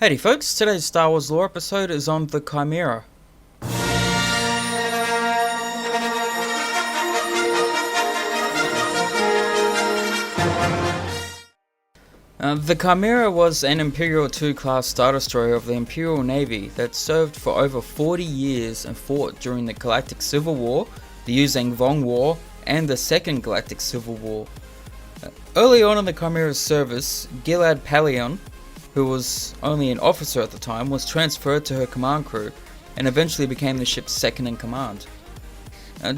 Howdy folks, today's Star Wars lore episode is on the Chimera. The Chimera was an Imperial II class Star Destroyer of the Imperial Navy that served for over 40 years and fought during the Galactic Civil War, the Yuuzhan Vong War, and the Second Galactic Civil War. Early on in the Chimera's service, Gilad Pellaeon, who was only an officer at the time, was transferred to her command crew and eventually became the ship's second in command.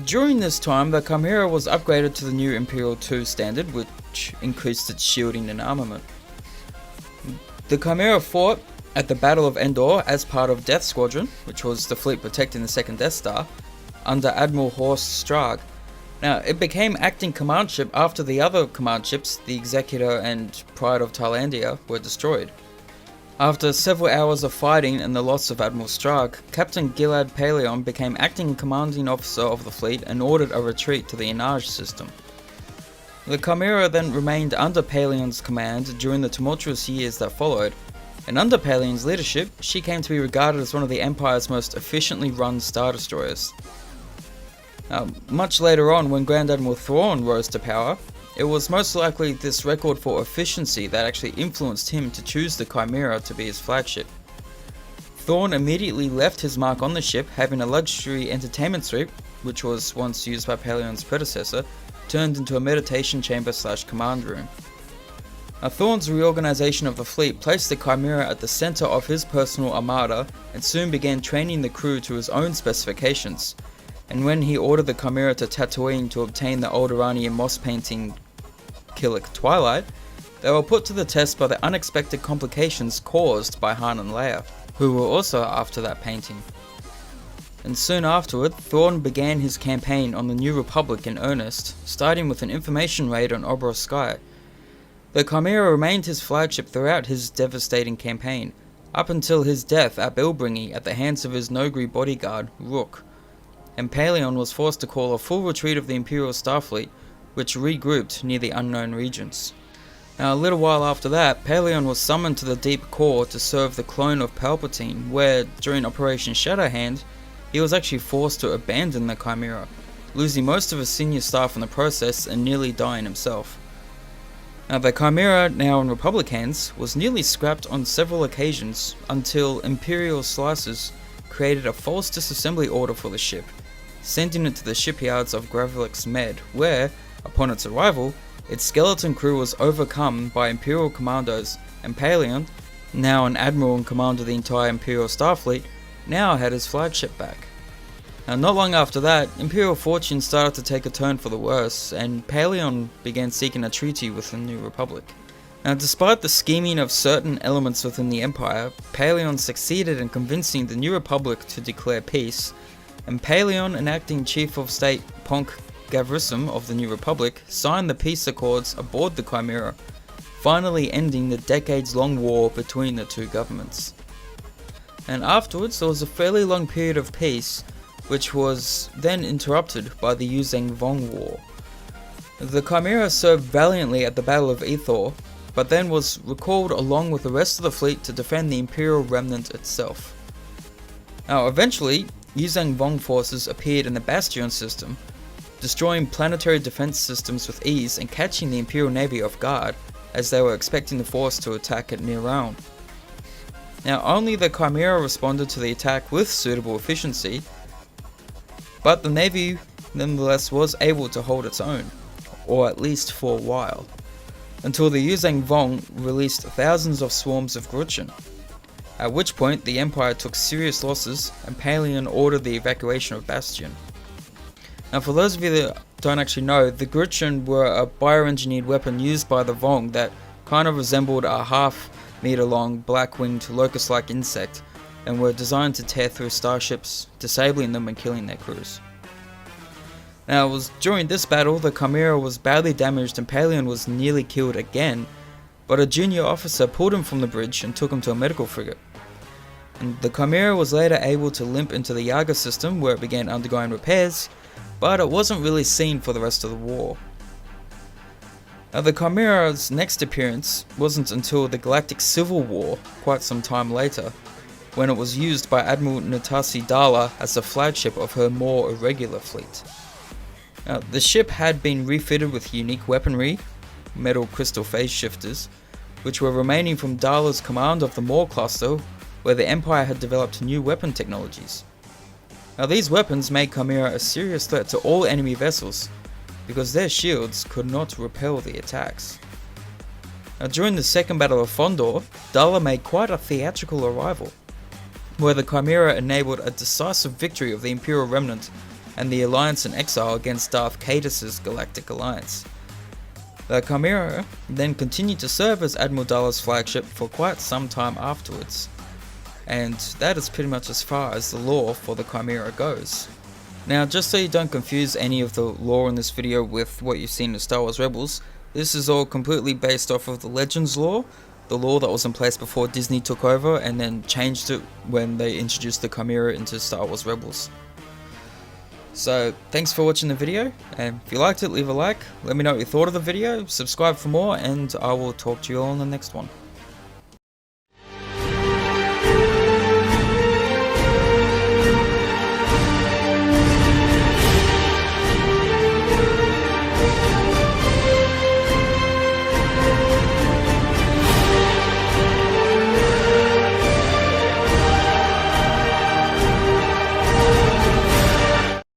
During this time, the Chimera was upgraded to the new Imperial II standard, which increased its shielding and armament. The Chimera fought at the Battle of Endor as part of Death Squadron, which was the fleet protecting the second Death Star, under Admiral Horst Strag. Now, it became acting command ship after the other command ships, the Executor and Pride of Thailandia, were destroyed. After several hours of fighting and the loss of Admiral Strag, Captain Gilad Pellaeon became acting commanding officer of the fleet and ordered a retreat to the Enage system. The Chimera then remained under Pellaeon's command during the tumultuous years that followed, and under Pellaeon's leadership, she came to be regarded as one of the Empire's most efficiently run Star Destroyers. Much later on, when Grand Admiral Thrawn rose to power, it was most likely this record for efficiency that actually influenced him to choose the Chimera to be his flagship. Thrawn immediately left his mark on the ship, having a luxury entertainment suite, which was once used by Pellaeon's predecessor, turned into a meditation chamber / command room. Thrawn's reorganization of the fleet placed the Chimera at the center of his personal armada and soon began training the crew to his own specifications. And when he ordered the Chimera to Tatooine to obtain the Alderaanian moss painting Killik Twilight, they were put to the test by the unexpected complications caused by Han and Leia, who were also after that painting. And soon afterward, Thrawn began his campaign on the New Republic in earnest, starting with an information raid on Oberst Sky. The Chimera remained his flagship throughout his devastating campaign, up until his death at Bilbringi at the hands of his Noghri bodyguard, Rook, and Pellaeon was forced to call a full retreat of the Imperial Starfleet, which regrouped near the Unknown Regions. Now, a little while after that, Pellaeon was summoned to the Deep Core to serve the clone of Palpatine, where, during Operation Shadowhand, he was actually forced to abandon the Chimera, losing most of his senior staff in the process and nearly dying himself. Now, the Chimera, now in Republic hands, was nearly scrapped on several occasions until Imperial Slicers created a false disassembly order for the ship, sending it to the shipyards of Gravelix Med, where, upon its arrival, its skeleton crew was overcome by Imperial commandos, and Pellaeon, now an admiral and commander of the entire Imperial Starfleet, now had his flagship back. Now, not long after that, Imperial fortune started to take a turn for the worse, and Pellaeon began seeking a treaty with the New Republic. Now, despite the scheming of certain elements within the Empire, Pellaeon succeeded in convincing the New Republic to declare peace, and Pellaeon and acting Chief of State Ponk Gavrissim of the New Republic signed the peace accords aboard the Chimera, finally ending the decades-long war between the two governments. And afterwards, there was a fairly long period of peace, which was then interrupted by the Yuuzhan Vong War. The Chimera served valiantly at the Battle of Ithor, but then was recalled along with the rest of the fleet to defend the Imperial remnant itself. Now, eventually, Yuuzhan Vong forces appeared in the Bastion system, destroying planetary defense systems with ease and catching the Imperial Navy off guard, as they were expecting the force to attack at Niraun. Now, only the Chimera responded to the attack with suitable efficiency, but the Navy nonetheless was able to hold its own, or at least for a while, until the Yuuzhan Vong released thousands of swarms of Grutchen, at which point the Empire took serious losses and Pellaeon ordered the evacuation of Bastion. Now, for those of you that don't actually know, the Grutchen were a bioengineered weapon used by the Vong that kind of resembled a half-meter-long black-winged locust-like insect, and were designed to tear through starships, disabling them and killing their crews. Now, it was during this battle the Chimera was badly damaged and Pellaeon was nearly killed again, but a junior officer pulled him from the bridge and took him to a medical frigate. And the Chimera was later able to limp into the Yaga system, where it began undergoing repairs, but it wasn't really seen for the rest of the war. Now, the Chimera's next appearance wasn't until the Galactic Civil War, quite some time later, when it was used by Admiral Natasi Dala as the flagship of her more irregular fleet. Now, the ship had been refitted with unique weaponry, metal crystal phase shifters, which were remaining from Dala's command of the Maw cluster, where the Empire had developed new weapon technologies. Now, these weapons made Chimera a serious threat to all enemy vessels, because their shields could not repel the attacks. Now, during the Second Battle of Fondor, Dala made quite a theatrical arrival, where the Chimera enabled a decisive victory of the Imperial Remnant and the Alliance in exile against Darth Caedus' Galactic Alliance. The Chimera then continued to serve as Admiral Dala's flagship for quite some time afterwards, and that is pretty much as far as the lore for the Chimera goes. Now, just so you don't confuse any of the lore in this video with what you've seen in Star Wars Rebels, this is all completely based off of the Legends lore, the lore that was in place before Disney took over and then changed it when they introduced the Chimera into Star Wars Rebels. So, thanks for watching the video, and if you liked it, leave a like, let me know what you thought of the video, subscribe for more, and I will talk to you all in the next one.